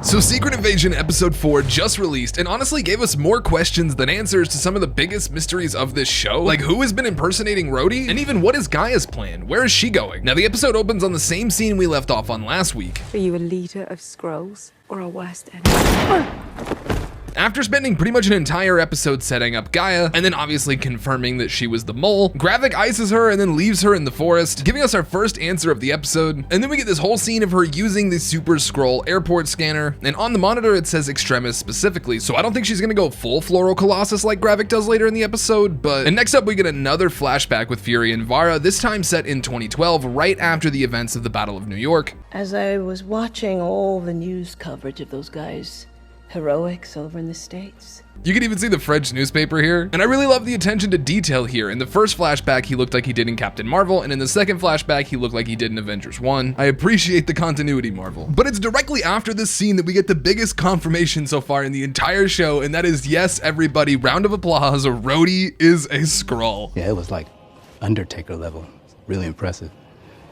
So Secret Invasion Episode 4 just released and honestly gave us more questions than answers to some of the biggest mysteries of this show. Like, who has been impersonating Rhodey? And even what is Gaia's plan? Where is she going? Now the episode opens on the same scene we left off on last week. Are you a leader of Skrulls or a West End? After spending pretty much an entire episode setting up Gaia, and then obviously confirming that she was the mole, Gravik ices her and then leaves her in the forest, giving us our first answer of the episode. And then we get this whole scene of her using the Super Skrull airport scanner, and on the monitor it says Extremis specifically, so I don't think she's gonna go full Floral Colossus like Gravik does later in the episode, but... And next up we get another flashback with Fury and Vara, this time set in 2012, right after the events of the Battle of New York. As I was watching all the news coverage of those guys' heroics over in the States. You can even see the French newspaper here, and I really love the attention to detail here. In the first flashback, he looked like he did in Captain Marvel, and in the second flashback, he looked like he did in Avengers 1. I appreciate the continuity, Marvel. But it's directly after this scene that we get the biggest confirmation so far in the entire show, and that is, yes, everybody, round of applause, Rhodey is a Skrull. Yeah, it was like Undertaker level. Really impressive.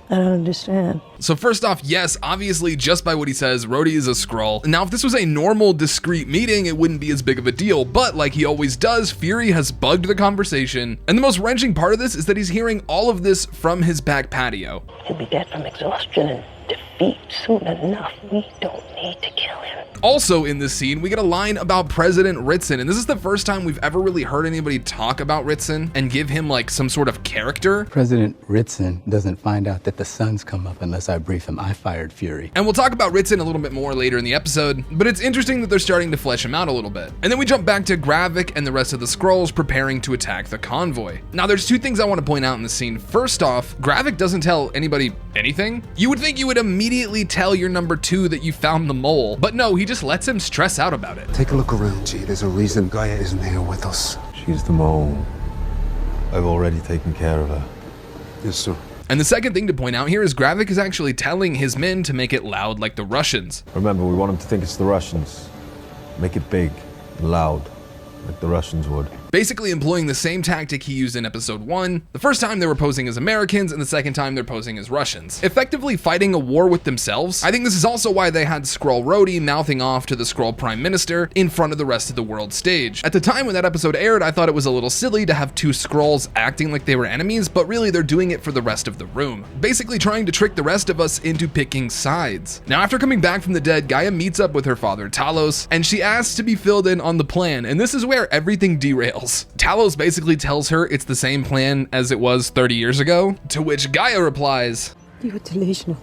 I don't understand. So first off, yes, obviously, just by what he says, Rhodey is a Skrull. Now, if this was a normal, discreet meeting, it wouldn't be as big of a deal, but like he always does, Fury has bugged the conversation, and the most wrenching part of this is that he's hearing all of this from his back patio. He'll be dead from exhaustion and defeat soon enough. We don't need to kill him. Also in this scene, we get a line about President Ritson, and this is the first time we've ever really heard anybody talk about Ritson and give him like some sort of character. President Ritson doesn't find out that the sun's come up unless I brief him. I fired Fury. And we'll talk about Ritson a little bit more later in the episode, but it's interesting that they're starting to flesh him out a little bit. And then we jump back to Gravik and the rest of the Skrulls preparing to attack the convoy. Now there's two things I want to point out in the scene. First off, Gravik doesn't tell anybody anything. You would think you would immediately tell your number 2 that you found the mole, but no, he just lets him stress out about it. Take a look around, G. There's a reason Gaia isn't here with us. She's the mole. I've already taken care of her. Yes, sir. And the second thing to point out here is Gravik is actually telling his men to make it loud like the Russians. Remember, we want him to think it's the Russians. Make it big and loud, like the Russians would. Basically employing the same tactic he used in episode 1. The first time they were posing as Americans, and the second time they're posing as Russians. Effectively fighting a war with themselves. I think this is also why they had Skrull Rhodey mouthing off to the Skrull Prime Minister in front of the rest of the world stage. At the time when that episode aired, I thought it was a little silly to have two Skrulls acting like they were enemies, but really they're doing it for the rest of the room. Basically trying to trick the rest of us into picking sides. Now after coming back from the dead, Gaia meets up with her father Talos, and she asks to be filled in on the plan, and this is where everything derails. Talos basically tells her it's the same plan as it was 30 years ago, to which Gaia replies, You were delusional.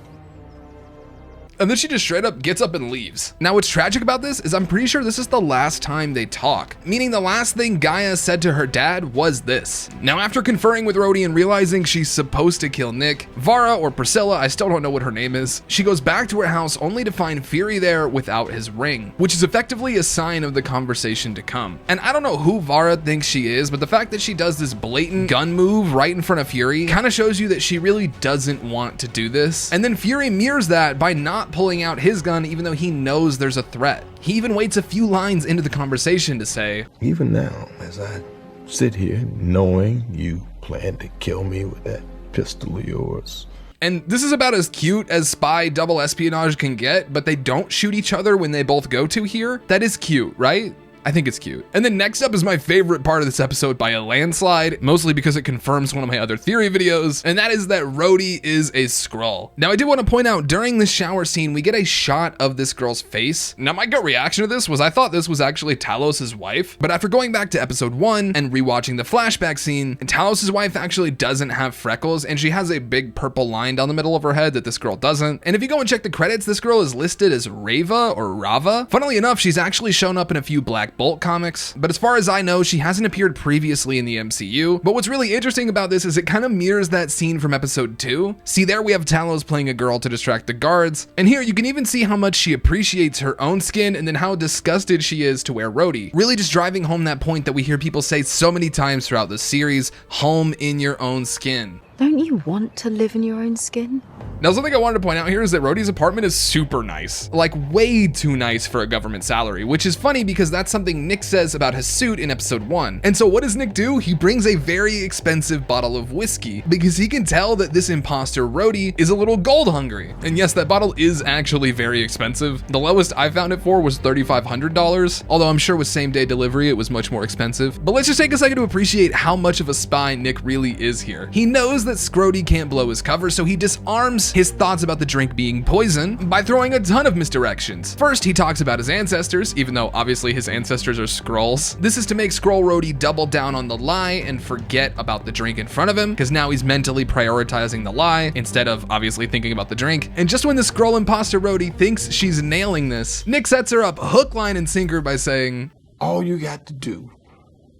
and then she just straight up gets up and leaves. Now what's tragic about this is I'm pretty sure this is the last time they talk, meaning the last thing Gaia said to her dad was this. Now after conferring with Rhodey and realizing she's supposed to kill Nick, Vara or Priscilla, I still don't know what her name is, she goes back to her house only to find Fury there without his ring, which is effectively a sign of the conversation to come. And I don't know who Vara thinks she is, but the fact that she does this blatant gun move right in front of Fury kind of shows you that she really doesn't want to do this. And then Fury mirrors that by not pulling out his gun even though he knows there's a threat. He even waits a few lines into the conversation to say, Even now, as I sit here knowing you plan to kill me with that pistol of yours. and this is about as cute as spy double espionage can get, but they don't shoot each other when they both go to here. That is cute, right? I think it's cute. And then next up is my favorite part of this episode by a landslide, mostly because it confirms one of my other theory videos, and that is that Rhodey is a Skrull. Now I do want to point out, during the shower scene, we get a shot of this girl's face. Now my gut reaction to this was I thought this was actually Talos' wife, but after going back to episode 1 and rewatching the flashback scene, Talos' wife actually doesn't have freckles, and she has a big purple line down the middle of her head that this girl doesn't. And if you go and check the credits, this girl is listed as Rava or Rava. Funnily enough, she's actually shown up in a few Black Bolt comics, but as far as I know, she hasn't appeared previously in the MCU. But what's really interesting about this is it kind of mirrors that scene from episode 2. See, there we have Talos playing a girl to distract the guards, and here you can even see how much she appreciates her own skin and then how disgusted she is to wear Rhodey. Really just driving home that point that we hear people say so many times throughout this series, home in your own skin. Don't you want to live in your own skin? Now, something I wanted to point out here is that Rhodey's apartment is super nice, like way too nice for a government salary, which is funny because that's something Nick says about his suit in episode 1. And so what does Nick do? He brings a very expensive bottle of whiskey because he can tell that this imposter Rhodey is a little gold hungry. And yes, that bottle is actually very expensive. The lowest I found it for was $3,500, although I'm sure with same day delivery, it was much more expensive. But let's just take a second to appreciate how much of a spy Nick really is here. He knows that Scrody can't blow his cover, so he disarms his thoughts about the drink being poison by throwing a ton of misdirections. First, he talks about his ancestors, even though obviously his ancestors are Skrulls. This is to make Skrull Rhodey double down on the lie and forget about the drink in front of him, because now he's mentally prioritizing the lie instead of obviously thinking about the drink. And just when the Skrull imposter Rhodey thinks she's nailing this, Nick sets her up hook, line, and sinker by saying, All you got to do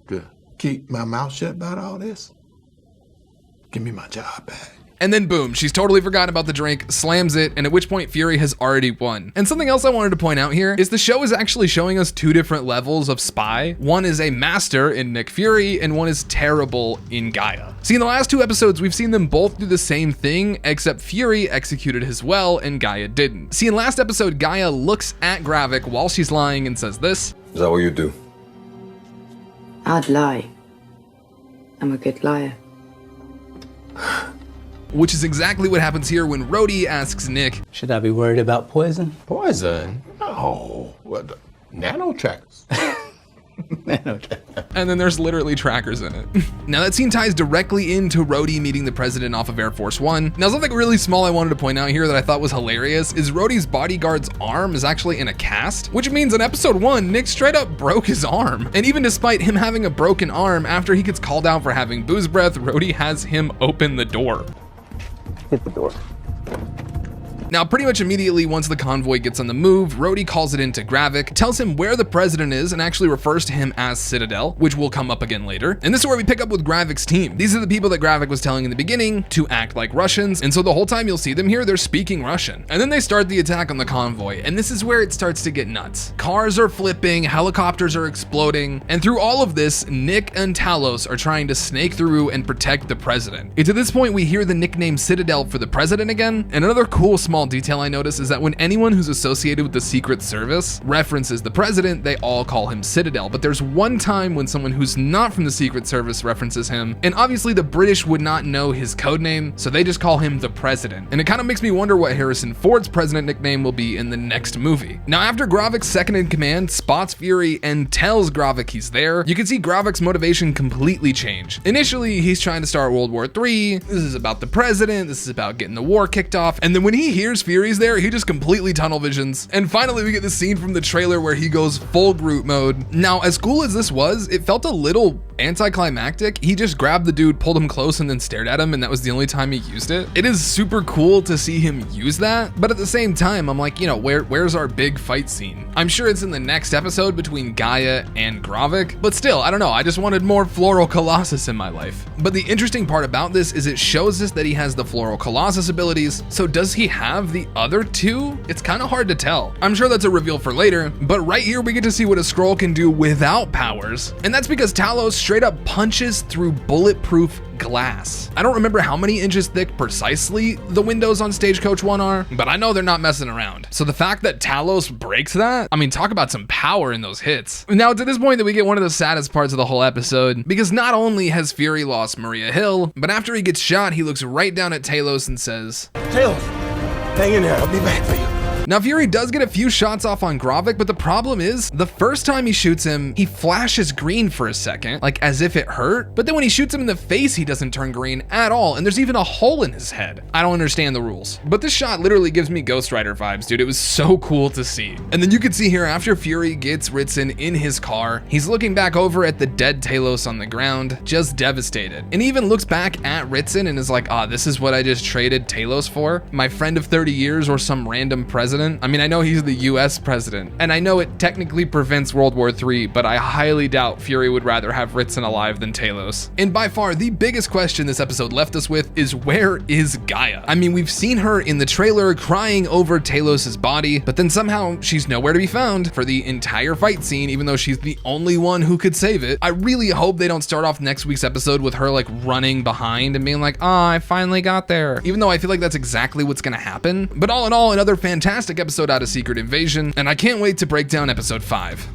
to keep my mouth shut about all this, give me my job back. and then boom, she's totally forgotten about the drink, slams it, and at which point Fury has already won. And something else I wanted to point out here is the show is actually showing us two different levels of spy. One is a master in Nick Fury, and one is terrible in Gaia. See, in the last two episodes, we've seen them both do the same thing, except Fury executed his well, and Gaia didn't. See, in last episode, Gaia looks at Gravik while she's lying and says this. Is that what you do? I'd lie. I'm a good liar. Which is exactly what happens here when Rhodey asks Nick, Should I be worried about poison? Poison? No. What? Nano trackers. and then there's literally trackers in it. Now that scene ties directly into Rhodey meeting the president off of Air Force One. Now something really small I wanted to point out here that I thought was hilarious is Rhodey's bodyguard's arm is actually in a cast, which means in episode 1, Nick straight up broke his arm. And even despite him having a broken arm, after he gets called out for having booze breath, Rhodey has him open the door. Hit the door. Now, pretty much immediately once the convoy gets on the move, Rhodey calls it into Gravik, tells him where the president is, and actually refers to him as Citadel, which will come up again later. And this is where we pick up with Gravik's team. These are the people that Gravik was telling in the beginning to act like Russians, and so the whole time you'll see them here, they're speaking Russian. And then they start the attack on the convoy, and this is where it starts to get nuts. Cars are flipping, helicopters are exploding, and through all of this, Nick and Talos are trying to snake through and protect the president. It's at this point we hear the nickname Citadel for the president again, and another cool small detail I notice is that when anyone who's associated with the Secret Service references the president, they all call him Citadel. But there's one time when someone who's not from the Secret Service references him, and obviously the British would not know his code name, so they just call him the president. And it kind of makes me wonder what Harrison Ford's president nickname will be in the next movie. Now, after Gravik's second in command spots Fury and tells Gravik he's there, you can see Gravik's motivation completely change. Initially, he's trying to start World War III. This is about the president. This is about getting the war kicked off. And then when he hears Fury's there, he just completely tunnel visions. And finally, we get the scene from the trailer where he goes full Groot mode. Now, as cool as this was, it felt a little anticlimactic. He just grabbed the dude, pulled him close, and then stared at him, and that was the only time he used it. It is super cool to see him use that, but at the same time, I'm like, you know, where's our big fight scene? I'm sure it's in the next episode between Gaia and Gravik, but still, I don't know, I just wanted more Floral Colossus in my life. But the interesting part about this is it shows us that he has the Floral Colossus abilities, so does he have the other two? It's kind of hard to tell. I'm sure that's a reveal for later, but right here we get to see what a Skrull can do without powers, and that's because Talos straight up punches through bulletproof glass. I don't remember how many inches thick precisely the windows on Stagecoach 1 are, but I know they're not messing around. So the fact that Talos breaks that, I mean, talk about some power in those hits. Now it's at this point that we get one of the saddest parts of the whole episode, because not only has Fury lost Maria Hill, but after he gets shot, he looks right down at Talos and says, Talos, hang in there. I'll be back for you. Now Fury does get a few shots off on Gravik, but the problem is, the first time he shoots him, he flashes green for a second, like as if it hurt, but then when he shoots him in the face, he doesn't turn green at all, and there's even a hole in his head. I don't understand the rules. But this shot literally gives me Ghost Rider vibes, dude. It was so cool to see. And then you can see here, after Fury gets Ritson in his car, he's looking back over at the dead Talos on the ground, just devastated. And he even looks back at Ritson and is like, this is what I just traded Talos for? My friend of 30 years or some random president president. I mean, I know he's the US president, and I know it technically prevents World War III, but I highly doubt Fury would rather have Ritson alive than Talos. And by far, the biggest question this episode left us with is, where is Gaia? I mean, we've seen her in the trailer crying over Talos's body, but then somehow she's nowhere to be found for the entire fight scene, even though she's the only one who could save it. I really hope they don't start off next week's episode with her like running behind and being like, oh, I finally got there. Even though I feel like that's exactly what's gonna happen. But all in all, another fantastic episode out of Secret Invasion, and I can't wait to break down episode 5.